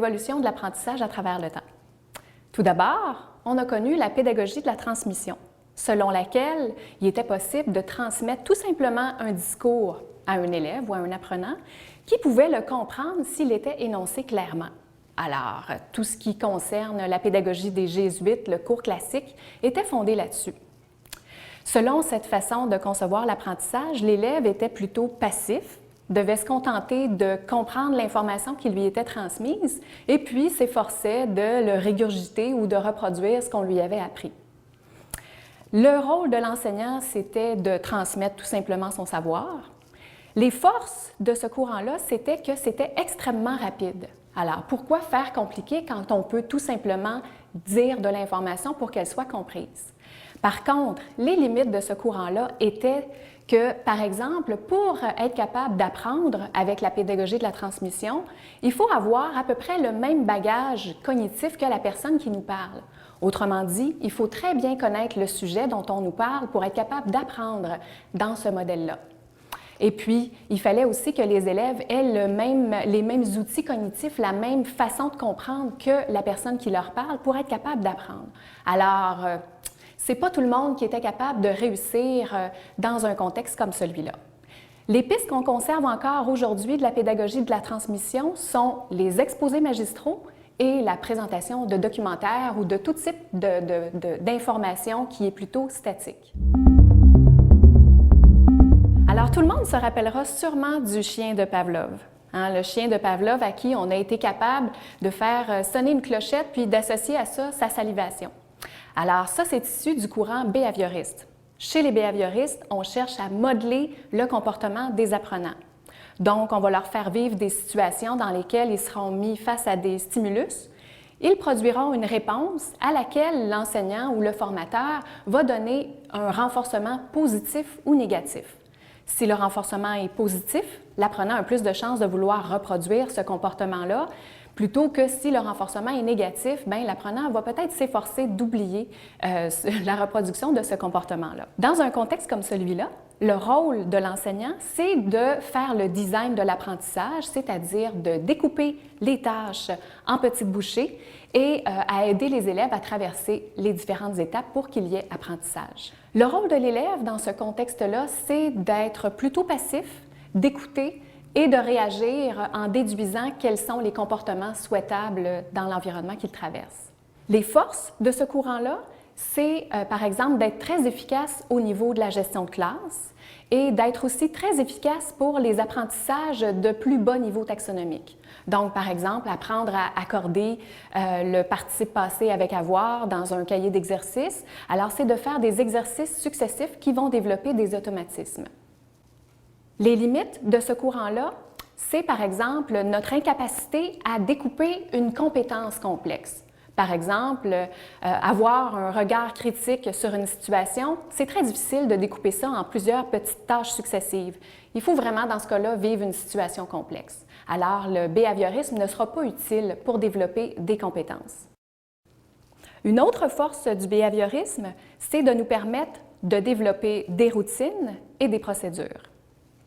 l'évolution de l'apprentissage à travers le temps. Tout d'abord, on a connu la pédagogie de la transmission, selon laquelle il était possible de transmettre tout simplement un discours à un élève ou à un apprenant qui pouvait le comprendre s'il était énoncé clairement. Alors, tout ce qui concerne la pédagogie des Jésuites, le cours classique, était fondé là-dessus. Selon cette façon de concevoir l'apprentissage, l'élève était plutôt passif, devait se contenter de comprendre l'information qui lui était transmise et puis s'efforçait de le régurgiter ou de reproduire ce qu'on lui avait appris. Le rôle de l'enseignant, c'était de transmettre tout simplement son savoir. Les forces de ce courant-là, c'était que c'était extrêmement rapide. Alors, pourquoi faire compliqué quand on peut tout simplement dire de l'information pour qu'elle soit comprise? Par contre, les limites de ce courant-là étaient que, par exemple, pour être capable d'apprendre avec la pédagogie de la transmission, il faut avoir à peu près le même bagage cognitif que la personne qui nous parle. Autrement dit, il faut très bien connaître le sujet dont on nous parle pour être capable d'apprendre dans ce modèle-là. Et puis, il fallait aussi que les élèves aient les mêmes outils cognitifs, la même façon de comprendre que la personne qui leur parle pour être capable d'apprendre. Alors, c'est pas tout le monde qui était capable de réussir dans un contexte comme celui-là. Les pistes qu'on conserve encore aujourd'hui de la pédagogie de la transmission sont les exposés magistraux et la présentation de documentaires ou de tout type d'informations qui est plutôt statique. Alors, tout le monde se rappellera sûrement du chien de Pavlov. Le chien de Pavlov à qui on a été capable de faire sonner une clochette puis d'associer à ça sa salivation. Alors ça, c'est issu du courant béhavioriste. Chez les béhavioristes, on cherche à modeler le comportement des apprenants. Donc, on va leur faire vivre des situations dans lesquelles ils seront mis face à des stimulus. Ils produiront une réponse à laquelle l'enseignant ou le formateur va donner un renforcement positif ou négatif. Si le renforcement est positif, l'apprenant a plus de chances de vouloir reproduire ce comportement-là, plutôt que si le renforcement est négatif, l'apprenant va peut-être s'efforcer d'oublier la reproduction de ce comportement-là. Dans un contexte comme celui-là, le rôle de l'enseignant, c'est de faire le design de l'apprentissage, c'est-à-dire de découper les tâches en petites bouchées et à aider les élèves à traverser les différentes étapes pour qu'il y ait apprentissage. Le rôle de l'élève dans ce contexte-là, c'est d'être plutôt passif, d'écouter et de réagir en déduisant quels sont les comportements souhaitables dans l'environnement qu'il traverse. Les forces de ce courant-là, c'est par exemple d'être très efficace au niveau de la gestion de classe et d'être aussi très efficace pour les apprentissages de plus bas niveau taxonomique. Donc, par exemple, apprendre à accorder le participe passé avec avoir dans un cahier d'exercices. Alors, c'est de faire des exercices successifs qui vont développer des automatismes. Les limites de ce courant-là, c'est par exemple notre incapacité à découper une compétence complexe. Par exemple, avoir un regard critique sur une situation, c'est très difficile de découper ça en plusieurs petites tâches successives. Il faut vraiment, dans ce cas-là, vivre une situation complexe. Alors, le behaviorisme ne sera pas utile pour développer des compétences. Une autre force du behaviorisme, c'est de nous permettre de développer des routines et des procédures.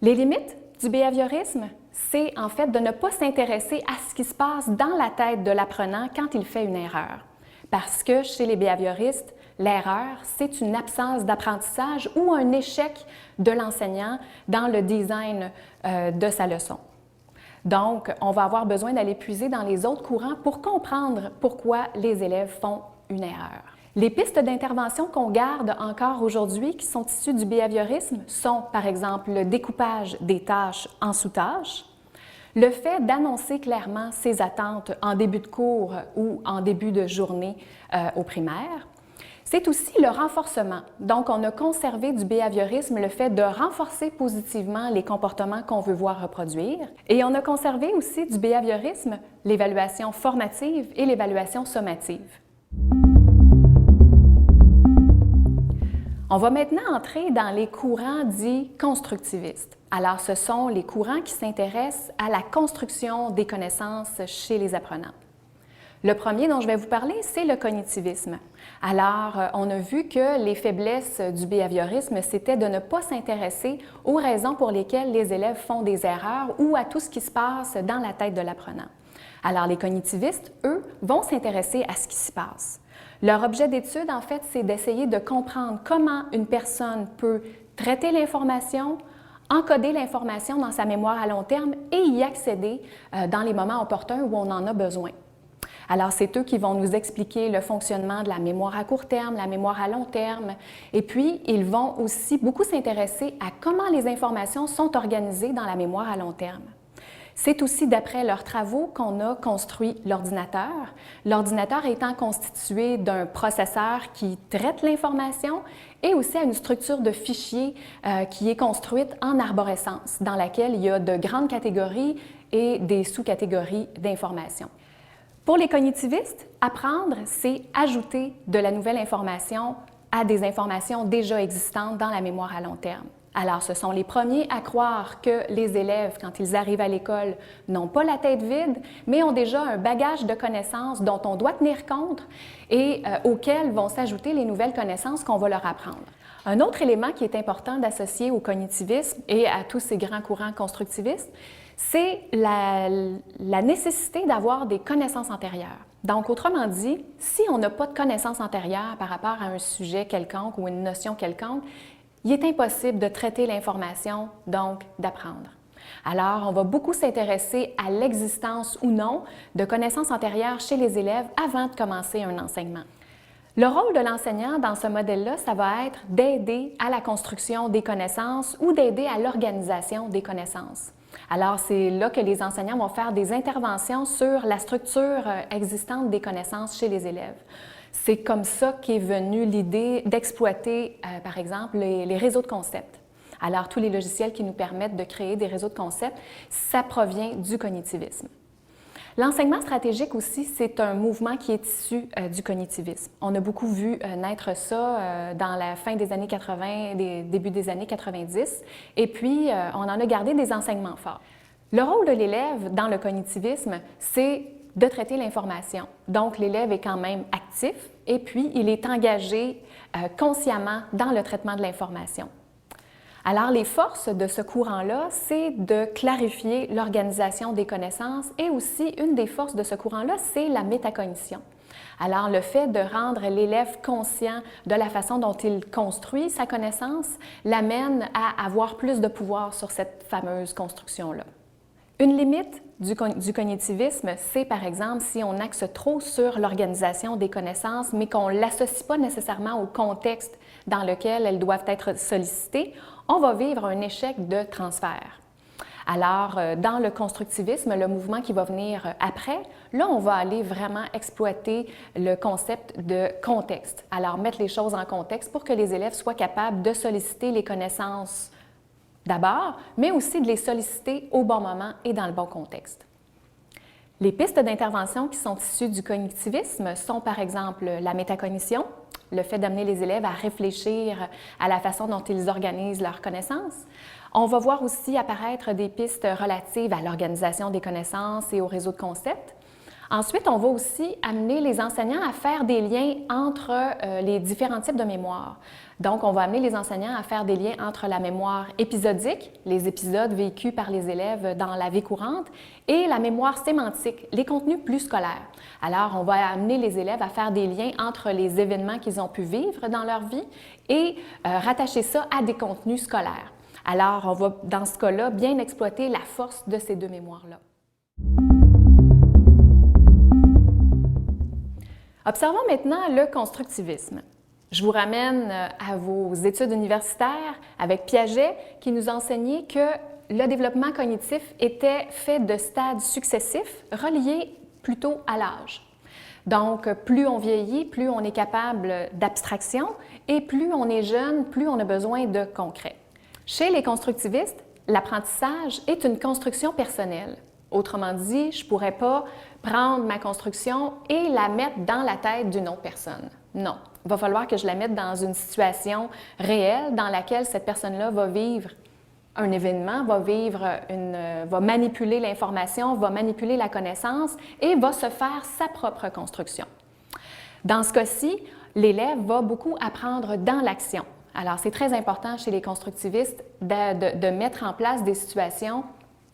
Les limites du behaviorisme, c'est en fait de ne pas s'intéresser à ce qui se passe dans la tête de l'apprenant quand il fait une erreur. Parce que chez les behavioristes, l'erreur, c'est une absence d'apprentissage ou un échec de l'enseignant dans le design de sa leçon. Donc, on va avoir besoin d'aller puiser dans les autres courants pour comprendre pourquoi les élèves font une erreur. Les pistes d'intervention qu'on garde encore aujourd'hui, qui sont issues du behaviorisme, sont par exemple le découpage des tâches en sous-tâches, le fait d'annoncer clairement ses attentes en début de cours ou en début de journée au primaire. C'est aussi le renforcement. Donc, on a conservé du behaviorisme le fait de renforcer positivement les comportements qu'on veut voir reproduire. Et on a conservé aussi du behaviorisme l'évaluation formative et l'évaluation sommative. On va maintenant entrer dans les courants dits constructivistes. Alors, ce sont les courants qui s'intéressent à la construction des connaissances chez les apprenants. Le premier dont je vais vous parler, c'est le cognitivisme. Alors, on a vu que les faiblesses du behaviorisme, c'était de ne pas s'intéresser aux raisons pour lesquelles les élèves font des erreurs ou à tout ce qui se passe dans la tête de l'apprenant. Alors, les cognitivistes, eux, vont s'intéresser à ce qui s'y passe. Leur objet d'étude, en fait, c'est d'essayer de comprendre comment une personne peut traiter l'information, encoder l'information dans sa mémoire à long terme et y accéder dans les moments opportuns où on en a besoin. Alors, c'est eux qui vont nous expliquer le fonctionnement de la mémoire à court terme, la mémoire à long terme, et puis ils vont aussi beaucoup s'intéresser à comment les informations sont organisées dans la mémoire à long terme. C'est aussi d'après leurs travaux qu'on a construit l'ordinateur. L'ordinateur étant constitué d'un processeur qui traite l'information et aussi à une structure de fichiers qui est construite en arborescence, dans laquelle il y a de grandes catégories et des sous-catégories d'informations. Pour les cognitivistes, apprendre, c'est ajouter de la nouvelle information à des informations déjà existantes dans la mémoire à long terme. Alors, ce sont les premiers à croire que les élèves, quand ils arrivent à l'école, n'ont pas la tête vide, mais ont déjà un bagage de connaissances dont on doit tenir compte et auxquelles vont s'ajouter les nouvelles connaissances qu'on va leur apprendre. Un autre élément qui est important d'associer au cognitivisme et à tous ces grands courants constructivistes, c'est la nécessité d'avoir des connaissances antérieures. Donc, autrement dit, si on n'a pas de connaissances antérieures par rapport à un sujet quelconque ou une notion quelconque, il est impossible de traiter l'information, donc d'apprendre. Alors, on va beaucoup s'intéresser à l'existence ou non de connaissances antérieures chez les élèves avant de commencer un enseignement. Le rôle de l'enseignant dans ce modèle-là, ça va être d'aider à la construction des connaissances ou d'aider à l'organisation des connaissances. Alors, c'est là que les enseignants vont faire des interventions sur la structure existante des connaissances chez les élèves. C'est comme ça qu'est venue l'idée d'exploiter, par exemple, les réseaux de concepts. Alors, tous les logiciels qui nous permettent de créer des réseaux de concepts, ça provient du cognitivisme. L'enseignement stratégique aussi, c'est un mouvement qui est issu du cognitivisme. On a beaucoup vu naître ça dans la fin des années 80, début des années 90, et puis on en a gardé des enseignements forts. Le rôle de l'élève dans le cognitivisme, c'est de traiter l'information. Donc, l'élève est quand même actif et puis il est engagé consciemment dans le traitement de l'information. Alors, les forces de ce courant-là, c'est de clarifier l'organisation des connaissances et aussi, une des forces de ce courant-là, c'est la métacognition. Alors, le fait de rendre l'élève conscient de la façon dont il construit sa connaissance l'amène à avoir plus de pouvoir sur cette fameuse construction-là. Une limite du cognitivisme, c'est par exemple si on axe trop sur l'organisation des connaissances, mais qu'on ne l'associe pas nécessairement au contexte dans lequel elles doivent être sollicitées, on va vivre un échec de transfert. Alors, dans le constructivisme, le mouvement qui va venir après, là, on va aller vraiment exploiter le concept de contexte. Alors, mettre les choses en contexte pour que les élèves soient capables de solliciter les connaissances d'abord, mais aussi de les solliciter au bon moment et dans le bon contexte. Les pistes d'intervention qui sont issues du cognitivisme sont par exemple la métacognition, le fait d'amener les élèves à réfléchir à la façon dont ils organisent leurs connaissances. On va voir aussi apparaître des pistes relatives à l'organisation des connaissances et au réseau de concepts. Ensuite, on va aussi amener les enseignants à faire des liens entre les différents types de mémoire. Donc, on va amener les enseignants à faire des liens entre la mémoire épisodique, les épisodes vécus par les élèves dans la vie courante, et la mémoire sémantique, les contenus plus scolaires. Alors, on va amener les élèves à faire des liens entre les événements qu'ils ont pu vivre dans leur vie et rattacher ça à des contenus scolaires. Alors, on va, dans ce cas-là, bien exploiter la force de ces deux mémoires-là. Observons maintenant le constructivisme. Je vous ramène à vos études universitaires avec Piaget qui nous enseignait que le développement cognitif était fait de stades successifs reliés plutôt à l'âge. Donc, plus on vieillit, plus on est capable d'abstraction et plus on est jeune, plus on a besoin de concret. Chez les constructivistes, l'apprentissage est une construction personnelle. Autrement dit, je ne pourrais pas prendre ma construction et la mettre dans la tête d'une autre personne. Non, il va falloir que je la mette dans une situation réelle dans laquelle cette personne-là va vivre un événement, va manipuler l'information, va manipuler la connaissance et va se faire sa propre construction. Dans ce cas-ci, l'élève va beaucoup apprendre dans l'action. Alors, c'est très important chez les constructivistes de mettre en place des situations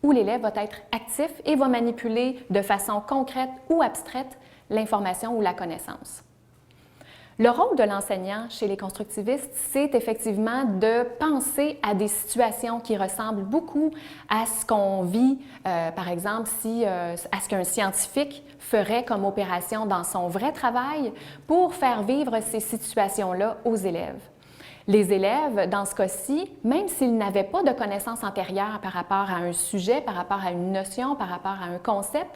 où l'élève va être actif et va manipuler de façon concrète ou abstraite l'information ou la connaissance. Le rôle de l'enseignant chez les constructivistes, c'est effectivement de penser à des situations qui ressemblent beaucoup à ce qu'on vit, par exemple, à ce qu'un scientifique ferait comme opération dans son vrai travail pour faire vivre ces situations-là aux élèves. Les élèves, dans ce cas-ci, même s'ils n'avaient pas de connaissances antérieures par rapport à un sujet, par rapport à une notion, par rapport à un concept,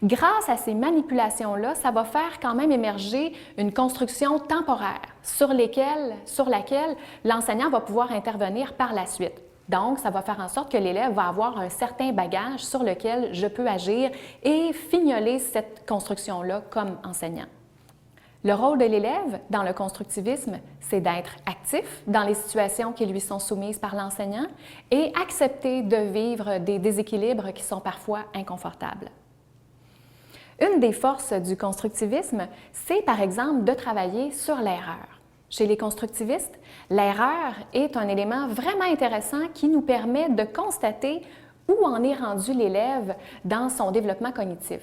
grâce à ces manipulations-là, ça va faire quand même émerger une construction temporaire sur laquelle l'enseignant va pouvoir intervenir par la suite. Donc, ça va faire en sorte que l'élève va avoir un certain bagage sur lequel je peux agir et fignoler cette construction-là comme enseignant. Le rôle de l'élève dans le constructivisme, c'est d'être actif dans les situations qui lui sont soumises par l'enseignant et accepter de vivre des déséquilibres qui sont parfois inconfortables. Une des forces du constructivisme, c'est par exemple de travailler sur l'erreur. Chez les constructivistes, l'erreur est un élément vraiment intéressant qui nous permet de constater où en est rendu l'élève dans son développement cognitif.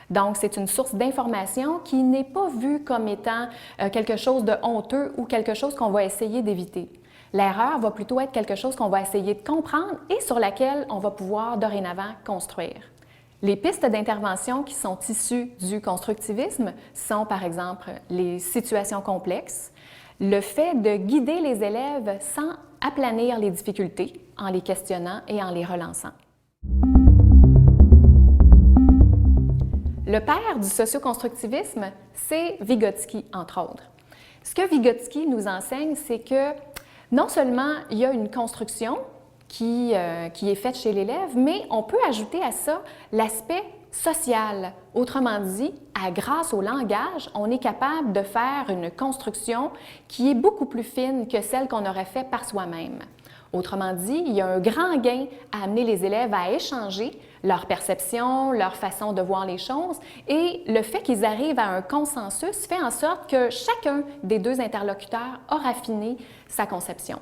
Donc, c'est une source d'information qui n'est pas vue comme étant quelque chose de honteux ou quelque chose qu'on va essayer d'éviter. L'erreur va plutôt être quelque chose qu'on va essayer de comprendre et sur laquelle on va pouvoir dorénavant construire. Les pistes d'intervention qui sont issues du constructivisme sont, par exemple, les situations complexes, le fait de guider les élèves sans aplanir les difficultés en les questionnant et en les relançant. Le père du socioconstructivisme, c'est Vygotsky, entre autres. Ce que Vygotsky nous enseigne, c'est que non seulement il y a une construction qui est faite chez l'élève, mais on peut ajouter à ça l'aspect social. Autrement dit, grâce au langage, on est capable de faire une construction qui est beaucoup plus fine que celle qu'on aurait fait par soi-même. Autrement dit, il y a un grand gain à amener les élèves à échanger leur perception, leur façon de voir les choses, et le fait qu'ils arrivent à un consensus fait en sorte que chacun des deux interlocuteurs a raffiné sa conception.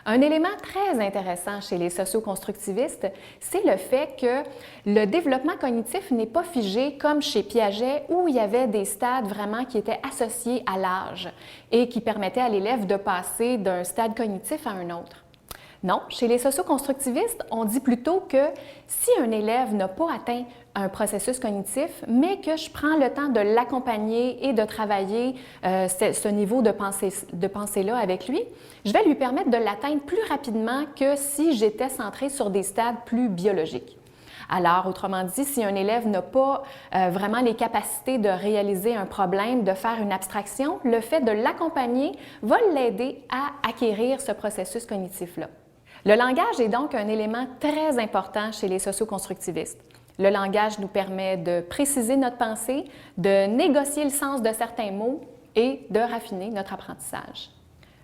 Un élément très intéressant chez les socioconstructivistes, c'est le fait que le développement cognitif n'est pas figé comme chez Piaget où il y avait des stades vraiment qui étaient associés à l'âge et qui permettaient à l'élève de passer d'un stade cognitif à un autre. Non, chez les socioconstructivistes, on dit plutôt que si un élève n'a pas atteint un processus cognitif, mais que je prends le temps de l'accompagner et de travailler ce niveau de pensée-là avec lui, je vais lui permettre de l'atteindre plus rapidement que si j'étais centrée sur des stades plus biologiques. Alors, autrement dit, si un élève n'a pas vraiment les capacités de réaliser un problème, de faire une abstraction, le fait de l'accompagner va l'aider à acquérir ce processus cognitif-là. Le langage est donc un élément très important chez les socioconstructivistes. Le langage nous permet de préciser notre pensée, de négocier le sens de certains mots et de raffiner notre apprentissage.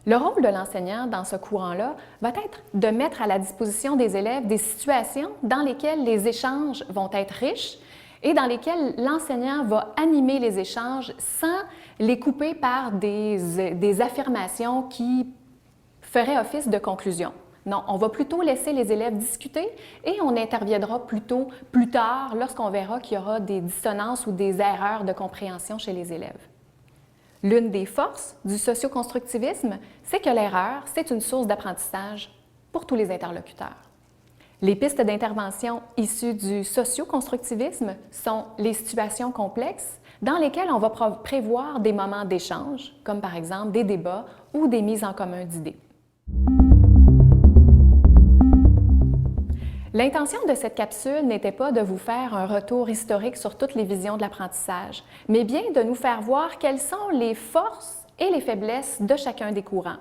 Le rôle de l'enseignant dans ce courant-là va être de mettre à la disposition des élèves des situations dans lesquelles les échanges vont être riches et dans lesquelles l'enseignant va animer les échanges sans les couper par des affirmations qui feraient office de conclusion. Non, on va plutôt laisser les élèves discuter et on interviendra plutôt plus tard lorsqu'on verra qu'il y aura des dissonances ou des erreurs de compréhension chez les élèves. L'une des forces du socioconstructivisme, c'est que l'erreur, c'est une source d'apprentissage pour tous les interlocuteurs. Les pistes d'intervention issues du socioconstructivisme sont les situations complexes dans lesquelles on va prévoir des moments d'échange, comme par exemple des débats ou des mises en commun d'idées. L'intention de cette capsule n'était pas de vous faire un retour historique sur toutes les visions de l'apprentissage, mais bien de nous faire voir quelles sont les forces et les faiblesses de chacun des courants.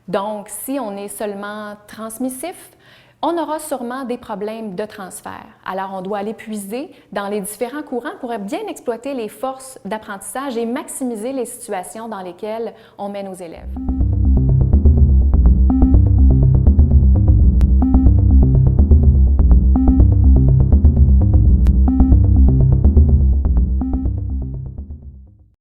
Donc, si on est seulement transmissif, on aura sûrement des problèmes de transfert. Alors, on doit aller puiser dans les différents courants pour bien exploiter les forces d'apprentissage et maximiser les situations dans lesquelles on met nos élèves.